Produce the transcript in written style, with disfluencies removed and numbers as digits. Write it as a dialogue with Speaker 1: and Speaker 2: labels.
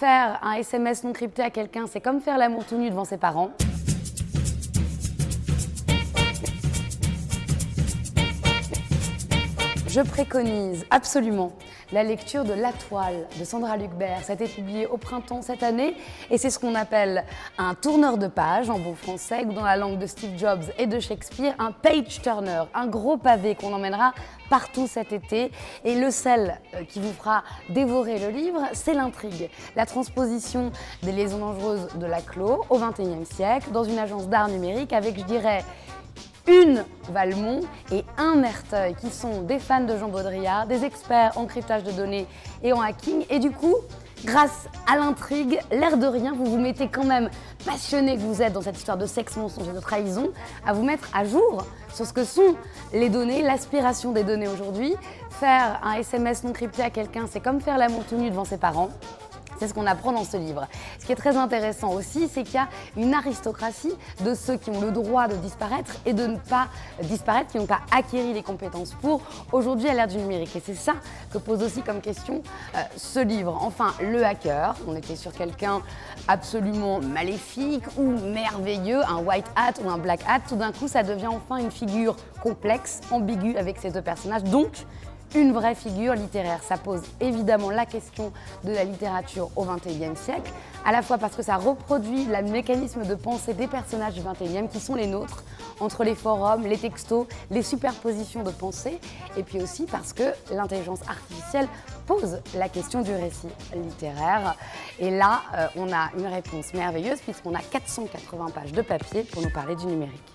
Speaker 1: Faire un SMS non crypté à quelqu'un, c'est comme faire l'amour tout nu devant ses parents. Je préconise absolument la lecture de La Toile de Sandra Lucbert. Ça a été publié au printemps cette année et c'est ce qu'on appelle un tourneur de page en bon français ou dans la langue de Steve Jobs et de Shakespeare, un page turner, un gros pavé qu'on emmènera partout cet été. Et le sel qui vous fera dévorer le livre, c'est l'intrigue. La transposition des liaisons dangereuses de Laclos au XXIe siècle dans une agence d'art numérique avec, je dirais, une Valmont et un Merteuil qui sont des fans de Jean Baudrillard, des experts en cryptage de données et en hacking. Et du coup, grâce à l'intrigue, l'air de rien, vous vous mettez quand même, passionné que vous êtes dans cette histoire de sexe, mensonge et de trahison, à vous mettre à jour sur ce que sont les données, l'aspiration des données aujourd'hui. Faire un SMS non crypté à quelqu'un, c'est comme faire l'amour tout nu devant ses parents. C'est ce qu'on apprend dans ce livre. Ce qui est très intéressant aussi, c'est qu'il y a une aristocratie de ceux qui ont le droit de disparaître et de ne pas disparaître, qui n'ont pas acquéri les compétences pour aujourd'hui à l'ère du numérique. Et c'est ça que pose aussi comme question ce livre. Enfin, le hacker, on était sur quelqu'un absolument maléfique ou merveilleux, un white hat ou un black hat. Tout d'un coup, ça devient enfin une figure complexe, ambiguë avec ces deux personnages. Donc, une vraie figure littéraire. Ça pose évidemment la question de la littérature au XXIe siècle, à la fois parce que ça reproduit le mécanisme de pensée des personnages du XXIe qui sont les nôtres, entre les forums, les textos, les superpositions de pensée, et puis aussi parce que l'intelligence artificielle pose la question du récit littéraire. Et là, on a une réponse merveilleuse puisqu'on a 480 pages de papier pour nous parler du numérique.